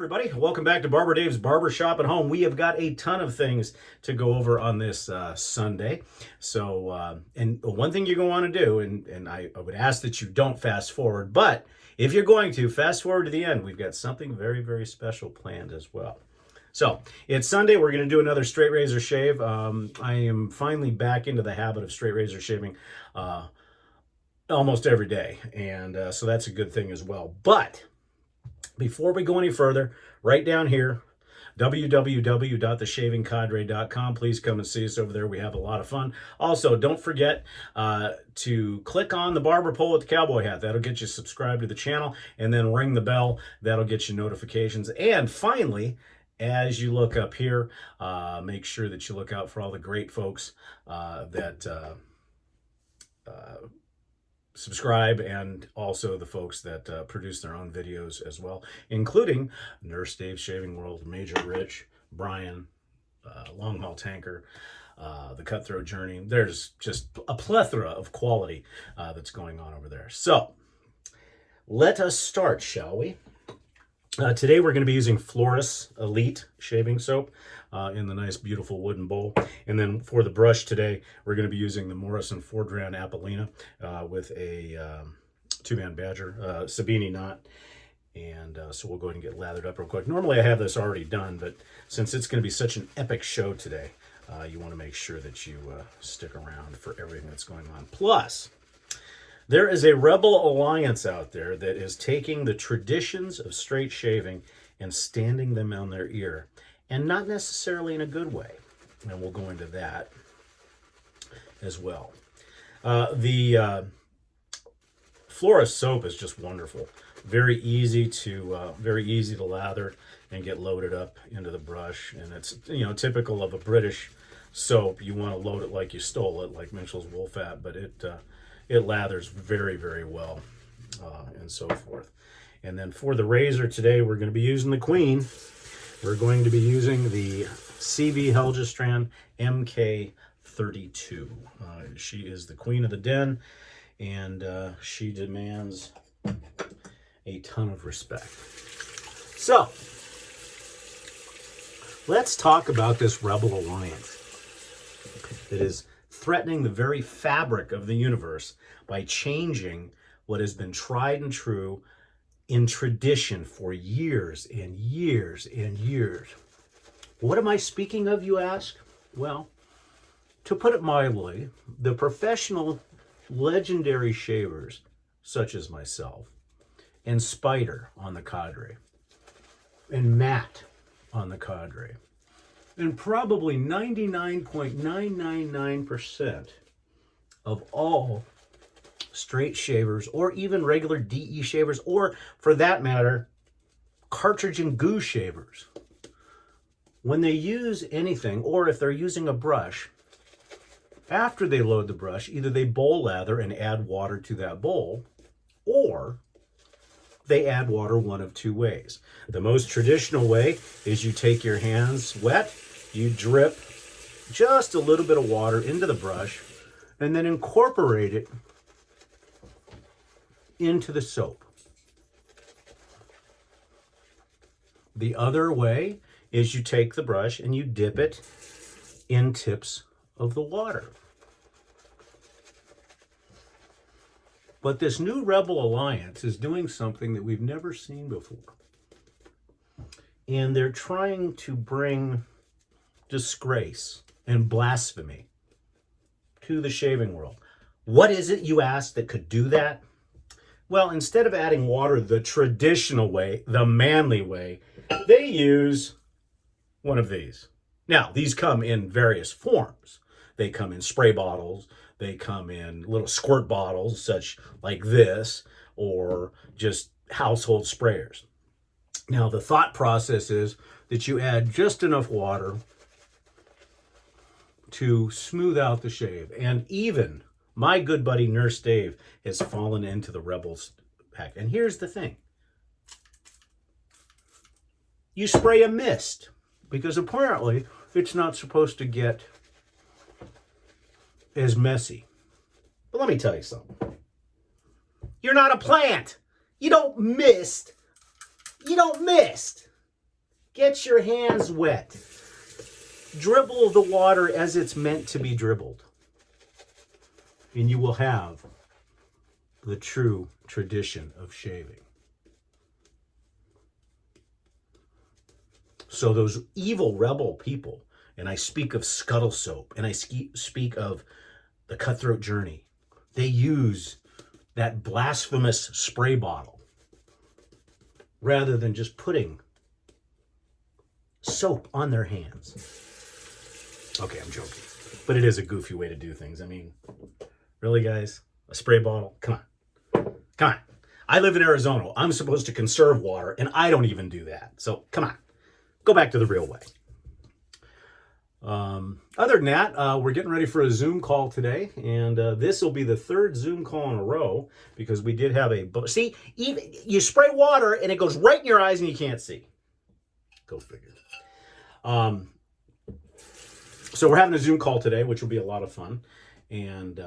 everybody, welcome back to Barber Dave's Barbershop at Home. We have got a ton of things to go over on this Sunday. So, and one thing you're going to want to do, and I would ask that you don't fast forward, but if you're going to, fast forward to the end. We've got something very, very special planned as well. So, it's Sunday. We're going to do another straight razor shave. I am finally back into the habit of straight razor shaving almost every day, and so that's a good thing as well. But before we go any further, right down here, www.theshavingcadre.com. Please come and see us over there. We have a lot of fun. Also, don't forget to click on the barber pole with the cowboy hat. That'll get you subscribed to the channel, and then ring the bell. That'll get you notifications. And finally, as you look up here, make sure that you look out for all the great folks that subscribe, and also the folks that produce their own videos as well, including Nurse Dave's Shaving World, Major Rich, Brian, Long Haul Tanker, the Cutthroat Journey. There's just a plethora of quality that's going on over there. So let us start, shall we? Today we're going to be using Floris Elite shaving soap in the nice beautiful wooden bowl. And then for the brush today, we're going to be using the Morrison 4-Dran Apolina with a 2-man badger, Sabini knot. And so we'll go ahead and get lathered up real quick. Normally I have this already done, but since it's going to be such an epic show today, you want to make sure that you stick around for everything that's going on. Plus, there is a rebel alliance out there that is taking the traditions of straight shaving and standing them on their ear, and not necessarily in a good way. And we'll go into that as well. The Floris soap is just wonderful. Very easy to lather and get loaded up into the brush. And it's, you know, typical of a British soap. You want to load it like you stole it, like Mitchell's Wool Fat, but it lathers very, very well, and so forth. And then for the razor today, we're going to be using the Queen. We're going to be using the CV Heljestrand MK32. She is the queen of the den, and she demands a ton of respect. So, let's talk about this rebel alliance that is threatening the very fabric of the universe by changing what has been tried and true in tradition for years and years and years. What am I speaking of, you ask? Well, to put it mildly, the professional legendary shavers, such as myself, and Spider on the cadre, and Matt on the cadre, and probably 99.999% of all straight shavers, or even regular DE shavers, or for that matter, cartridge and goo shavers, when they use anything, or if they're using a brush, after they load the brush, either they bowl lather and add water to that bowl, or they add water one of two ways. The most traditional way is you take your hands wet, you drip just a little bit of water into the brush, and then incorporate it into the soap. The other way is you take the brush and you dip it in tips of the water. But this new rebel alliance is doing something that we've never seen before. And they're trying to bring disgrace and blasphemy to the shaving world. What is it, you ask, that could do that? Well, instead of adding water the traditional way, the manly way, they use one of these. Now, these come in various forms. They come in spray bottles, they come in little squirt bottles, such like this, or just household sprayers. Now, the thought process is that you add just enough water to smooth out the shave. And even my good buddy Nurse Dave has fallen into the Rebels pack. And here's the thing. You spray a mist, because apparently it's not supposed to get as messy. But let me tell you something. You're not a plant. You don't mist. You don't mist. Get your hands wet. Dribble the water as it's meant to be dribbled. And you will have the true tradition of shaving. So those evil rebel people, and I speak of Scuttle Soap, and I speak of the Cutthroat Journey, they use that blasphemous spray bottle rather than just putting soap on their hands. Okay, I'm joking. But it is a goofy way to do things. I mean, really, guys? A spray bottle? Come on. Come on. I live in Arizona. I'm supposed to conserve water, and I don't even do that. So, come on. Go back to the real way. Other than that, we're getting ready for a Zoom call today, and this will be the third Zoom call in a row because we did have a... See, even you spray water, and it goes right in your eyes, and you can't see. Go figure. So we're having a Zoom call today, which will be a lot of fun. And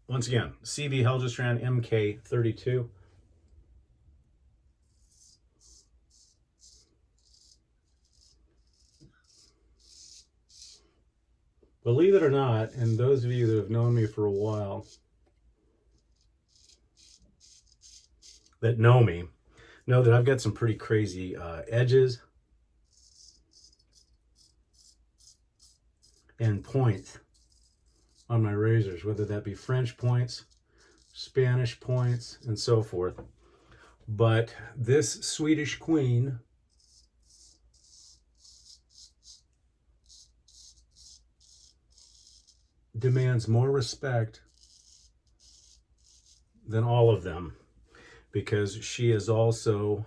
once again, CV Heljestrand MK32. Believe it or not, and those of you that have known me for a while, that know me, know that I've got some pretty crazy edges and points on my razors, whether that be French points, Spanish points, and so forth. But this Swedish Queen demands more respect than all of them because she is also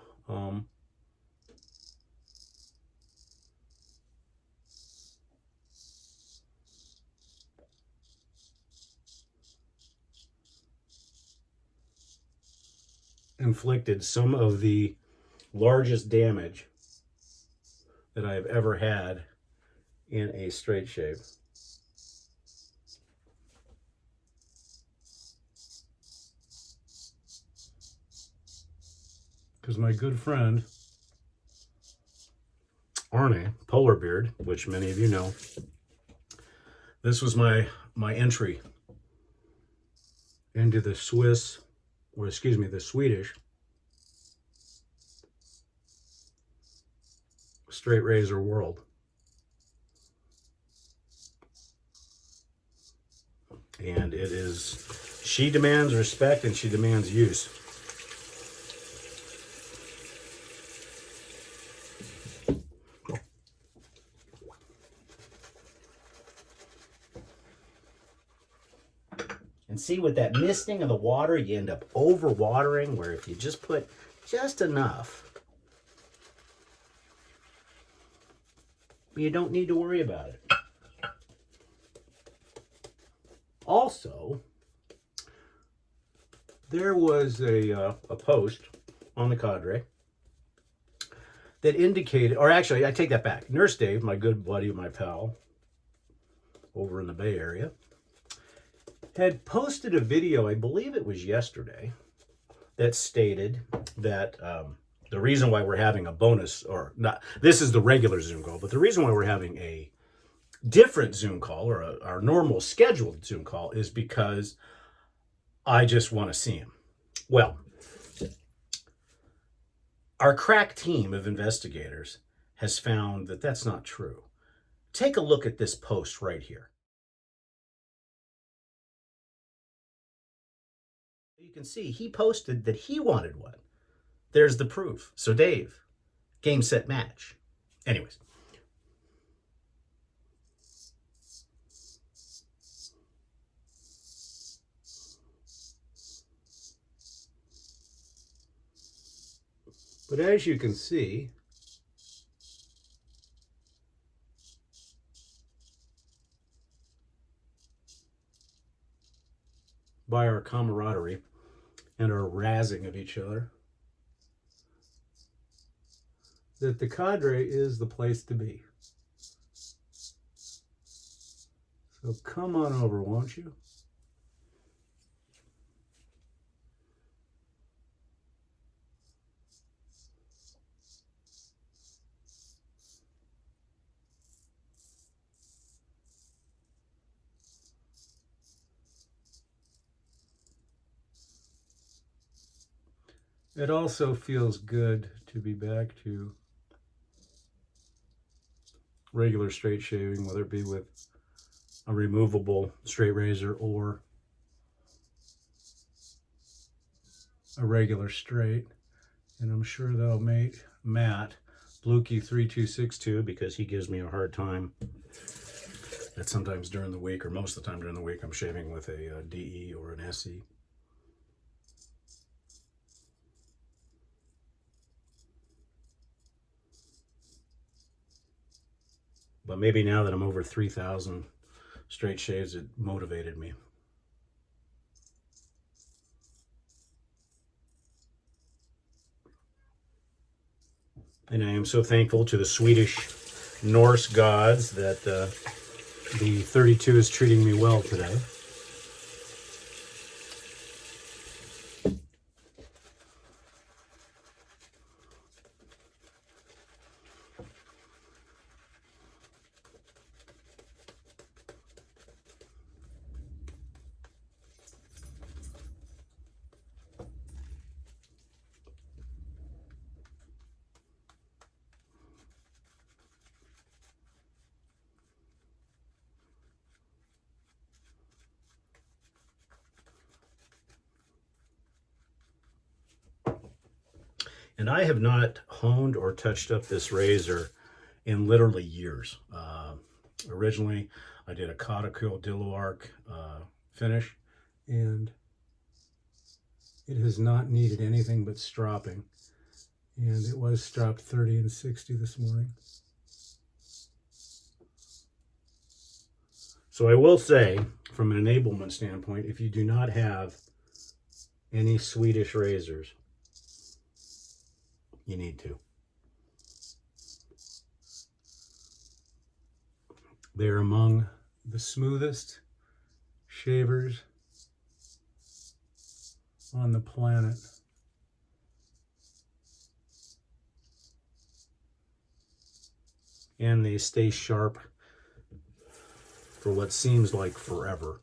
inflicted some of the largest damage that I have ever had in a straight shave. Because my good friend Arne, Polar Beard, which many of you know, this was my entry into the the Swedish straight razor world. And it is, she demands respect and she demands use. And see, with that misting of the water, you end up over-watering, where if you just put just enough, you don't need to worry about it. Also, there was a post on the Cadre that indicated, or actually, I take that back. Nurse Dave, my good buddy, my pal, over in the Bay Area, had posted a video, I believe it was yesterday, that stated that the reason why we're having a bonus, or not, this is the regular Zoom call, but the reason why we're having a different Zoom call, or our normal scheduled Zoom call, is because I just want to see him. Well, our crack team of investigators has found that that's not true. Take a look at this post right here. You can see he posted that he wanted one. There's the proof. So Dave, game, set, match. Anyways. But as you can see, by our camaraderie and our razzing of each other, that the Cadre is the place to be. So come on over, won't you? It also feels good to be back to regular straight shaving, whether it be with a removable straight razor or a regular straight. And I'm sure that'll make Matt Blukey3262, because he gives me a hard time that sometimes during the week, or most of the time during the week, I'm shaving with a DE or an SE. But maybe now that I'm over 3,000 straight shaves, it motivated me. And I am so thankful to the Swedish Norse gods that the 32 is treating me well today. And I have not honed or touched up this razor in literally years. Originally, I did a Caudicle Dilloarc finish, and it has not needed anything but stropping. And it was stropped 30 and 60 this morning. So I will say, from an enablement standpoint, if you do not have any Swedish razors, you need to. They're among the smoothest shavers on the planet. And they stay sharp for what seems like forever.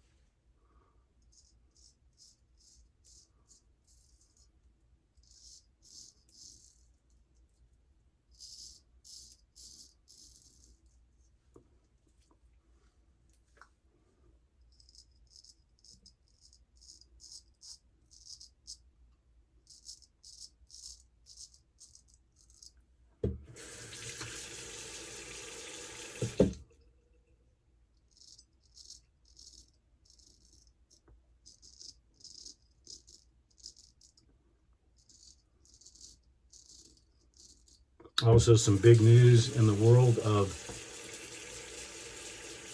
Also, some big news in the world of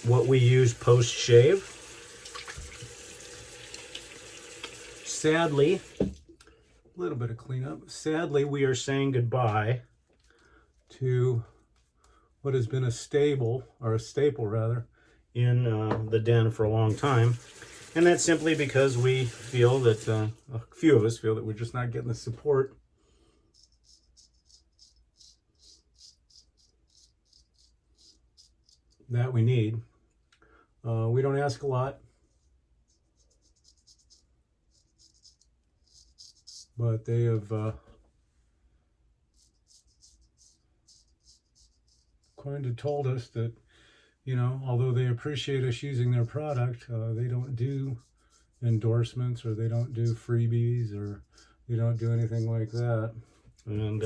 what we use post-shave. Sadly, a little bit of cleanup. Sadly, we are saying goodbye to what has been a staple rather, in the den for a long time. And that's simply because we feel that, a few of us feel that we're just not getting the support that we need. We don't ask a lot, but they have kind of told us that, you know, although they appreciate us using their product, they don't do endorsements, or they don't do freebies, or they don't do anything like that. And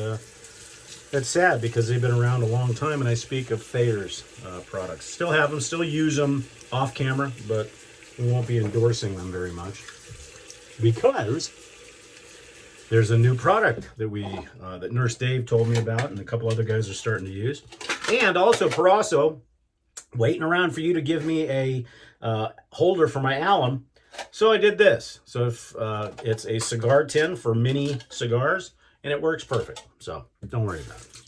that's sad, because they've been around a long time, and I speak of Thayer's products. Still have them, still use them off camera, but we won't be endorsing them very much, because there's a new product that that Nurse Dave told me about, and a couple other guys are starting to use. And also Proraso, waiting around for you to give me a holder for my alum. So I did this. So if it's a cigar tin for mini cigars, and it works perfect. So don't worry about it.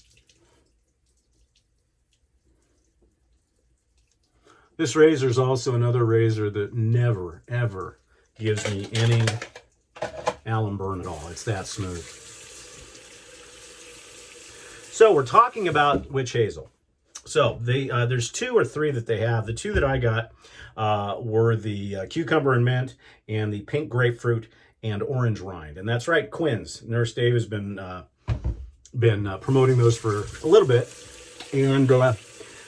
This razor is also another razor that never, ever gives me any alum burn at all. It's that smooth. So we're talking about witch hazel. So there's 2 or 3 that they have. The 2 that I got were the cucumber and mint and the pink grapefruit and Orange Rind. And that's right, Quinn's. Nurse Dave has been promoting those for a little bit. And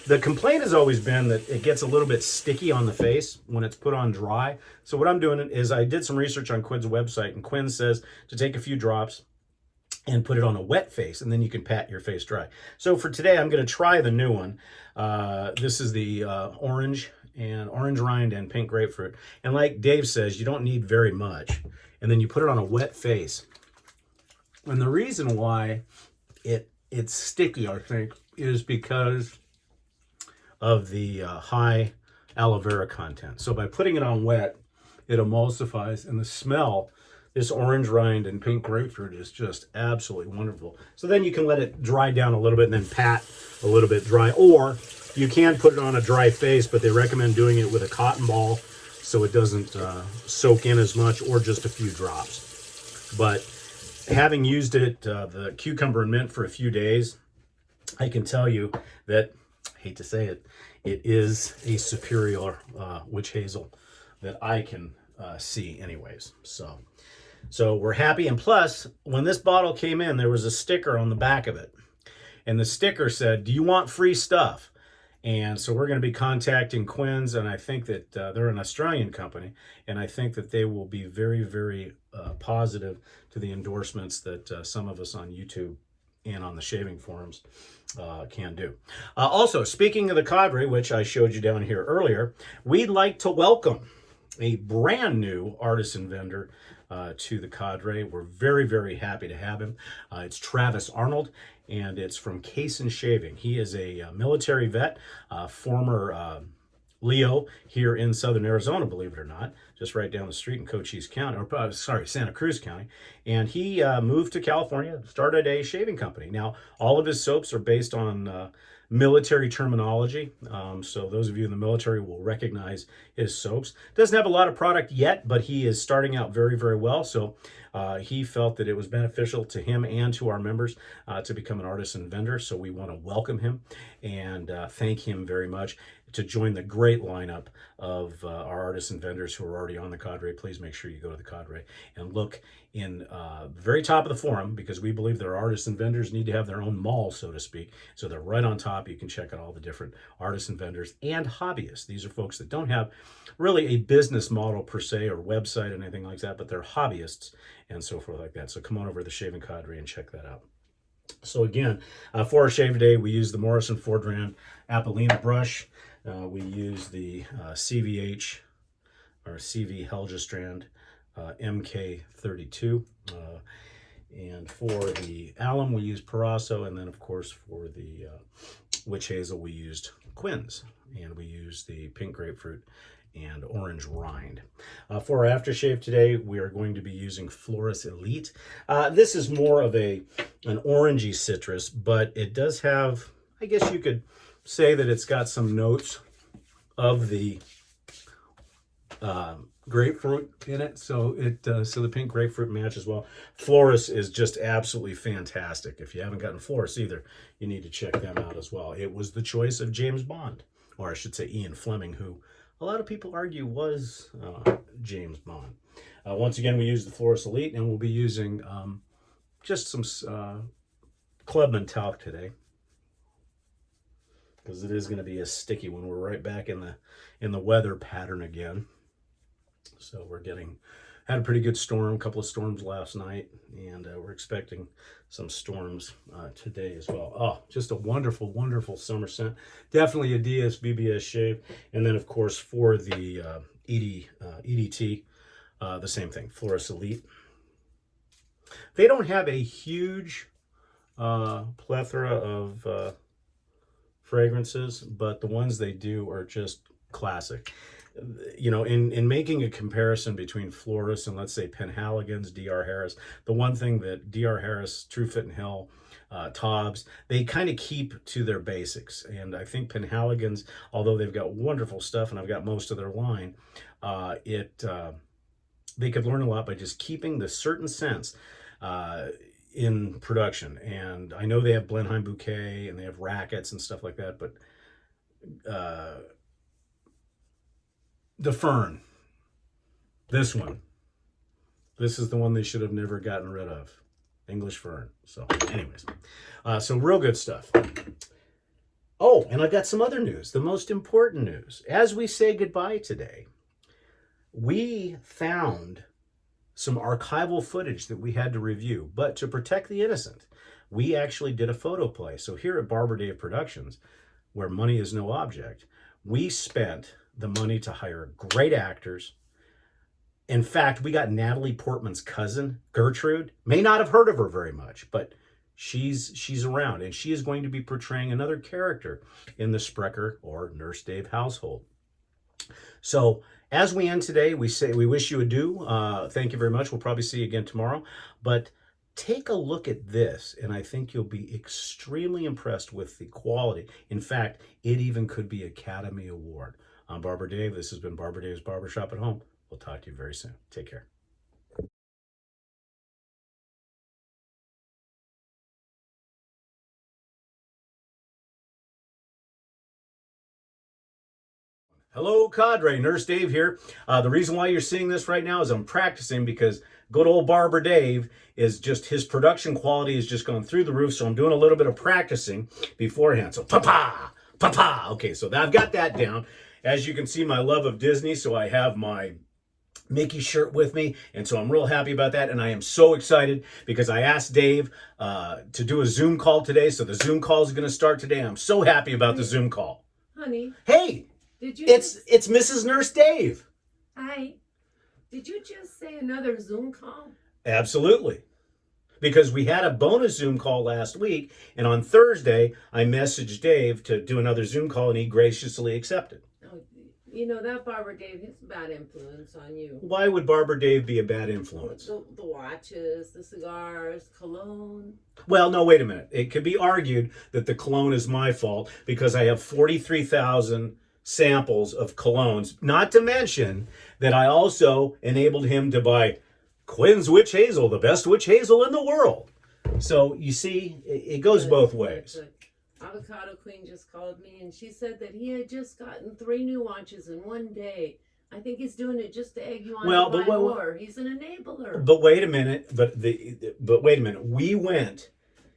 the complaint has always been that it gets a little bit sticky on the face when it's put on dry. So what I'm doing is I did some research on Quinn's website, and Quinn says to take a few drops and put it on a wet face, and then you can pat your face dry. So for today, I'm going to try the new one. This is the orange rind and pink grapefruit. And like Dave says, you don't need very much. And then you put it on a wet face. And the reason why it's sticky, I think, is because of the high aloe vera content. So by putting it on wet, it emulsifies, and the smell, this orange rind and pink grapefruit, is just absolutely wonderful. So then you can let it dry down a little bit and then pat a little bit dry. Or you can put it on a dry face, but they recommend doing it with a cotton ball so it doesn't soak in as much, or just a few drops. But having used it, the cucumber and mint, for a few days, I can tell you that, I hate to say it, it is a superior witch hazel that I can see anyways. So we're happy. And plus, when this bottle came in, there was a sticker on the back of it. And the sticker said, "Do you want free stuff?" And so we're going to be contacting Quinn's, and I think that they're an Australian company, and I think that they will be very, very positive to the endorsements that some of us on YouTube and on the shaving forums can do. Also, speaking of the cadre, which I showed you down here earlier, we'd like to welcome a brand new artisan vendor to the cadre. We're very, very happy to have him. It's Travis Arnold, and it's from Case and Shaving. He is a military vet, former Leo here in southern Arizona, believe it or not, just right down the street in Cochise County, or Santa Cruz County. And he moved to California, started a shaving company. Now, all of his soaps are based on military terminology. So those of you in the military will recognize his soaps. Doesn't have a lot of product yet, but he is starting out very, very well. So he felt that it was beneficial to him and to our members to become an artisan vendor. So we want to welcome him and thank him very much to join the great lineup of our artisan vendors who are already on the cadre. Please make sure you go to the cadre and look in the very top of the forum, because we believe that our artisan vendors need to have their own mall, so to speak. So they're right on top. You can check out all the different artisan vendors and hobbyists. These are folks that don't have really a business model per se, or website or anything like that, but they're hobbyists and so forth like that. So come on over to the Shaving Cadre and check that out. So again, for our shave today, we use the Morrison 4-Strand Apolina brush. We use the CVH or CV Heljestrand MK32. And for the alum, we use Proraso. And then, of course, for the witch hazel, we used Quinn's. And we used the pink grapefruit and orange rind. For our aftershave today, we are going to be using Floris Elite. This is more of an orangey citrus, but it does have, I guess you could say that it's got some notes of the grapefruit in it, so the pink grapefruit matches well. Floris is just absolutely fantastic. If you haven't gotten Floris either, you need to check them out as well. It was the choice of James Bond, or I should say Ian Fleming, who a lot of people argue was James Bond. Once again, we use the Floris Elite, and we'll be using just some Clubman talc today, because it is going to be a sticky one. We're right back in the weather pattern again. So we're had a pretty good storm, a couple of storms last night, and we're expecting some storms today as well. Oh, just a wonderful, wonderful summer scent. Definitely a DS BBS shave. And then, of course, for the EDT, the same thing, Floris Elite. They don't have a huge plethora of fragrances, but the ones they do are just classic. You know, in making a comparison between Floris and, let's say, Penhaligon's, DR Harris, the one thing that DR Harris, True Fit and Hill, Taubes, they kind of keep to their basics. And I think Penhaligon's, although they've got wonderful stuff, and I've got most of their line, they could learn a lot by just keeping the certain scents in production. And I know they have Blenheim Bouquet and they have rackets and stuff like that, but the Fern, this one, This is the one they should have never gotten rid of. English fern. So anyways, so real good stuff. Oh, and I've got some other news. The most important news. As we say goodbye today, we found some archival footage that we had to review. But to protect the innocent, we actually did a photo play. So here at Barber Dave Productions, where money is no object, we spent the money to hire great actors. In fact, we got Natalie Portman's cousin, Gertrude. May not have heard of her very much, but she's around, and she is going to be portraying another character in the Sprecher or Nurse Dave household. So as we end today, we say we wish you adieu. Thank you very much. We'll probably see you again tomorrow. But take a look at this, and I think you'll be extremely impressed with the quality. In fact, it even could be Academy Award. I'm Barber Dave. This has been Barber Dave's Barbershop at Home. We'll talk to you very soon. Take care. Hello, Cadre. Nurse Dave here. The reason why you're seeing this right now is I'm practicing because good old Barber Dave is just, his production quality is just going through the roof. So I'm doing a little bit of practicing beforehand. So papa. Okay, so I've got that down. As you can see, my love of Disney. So I have my Mickey shirt with me, and so I'm real happy about that, and I am so excited because I asked Dave to do a Zoom call today, so the Zoom call is going to start today. I'm so happy about the Zoom call. Honey. Hey, did you it's Mrs. Nurse Dave. Hi. Did you just say another Zoom call? Absolutely. Because we had a bonus Zoom call last week, and on Thursday, I messaged Dave to do another Zoom call, and he graciously accepted. You know, that Barber Dave, he's a bad influence on you. Why would Barber Dave be a bad influence? The watches, the cigars, cologne. Well, no, wait a minute. It could be argued that the cologne is my fault because I have 43,000 samples of colognes, not to mention that I also enabled him to buy Quinn's Witch Hazel, the best witch hazel in the world. So, you see, it goes both ways. Avocado Queen just called me, and she said that he had just gotten 3 new watches in one day. I think he's doing it just to egg you on to buy more. He's an enabler. But wait a minute. But wait a minute. We went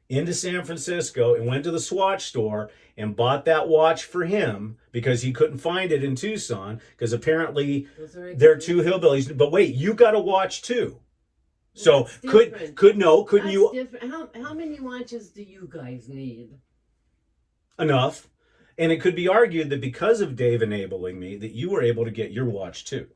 into San Francisco and went to the Swatch store and bought that watch for him because he couldn't find it in Tucson because apparently they're two hillbillies. But wait, you got a watch too. So couldn't you? Different. How many watches do you guys need? Enough. And it could be argued that because of Dave enabling me, that you were able to get your watch too.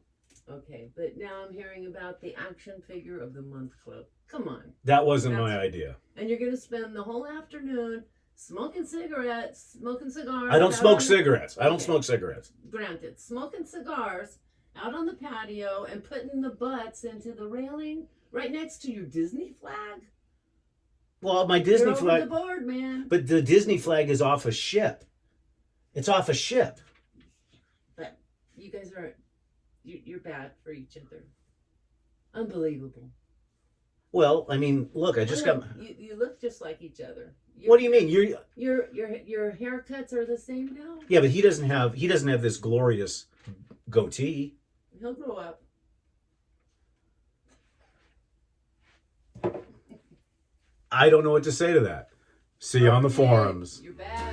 Okay, but now I'm hearing about the Action Figure of the Month Club. Come on. That wasn't my idea. And you're going to spend the whole afternoon smoking cigarettes, smoking cigars. I don't smoke cigarettes. I don't smoke cigarettes. Granted. Smoking cigars out on the patio and putting the butts into the railing right next to your Disney flag. Well, my Disney flag. You're over the board, man. But the Disney flag is off a ship. It's off a ship. But you guys are, you're bad for each other. Unbelievable. Well, I mean, look, I just got. You look just like each other. What do you mean? Your haircuts are the same now. Yeah, but he doesn't have this glorious goatee. He'll grow up. I don't know what to say to that. See you on the forums. You're bad.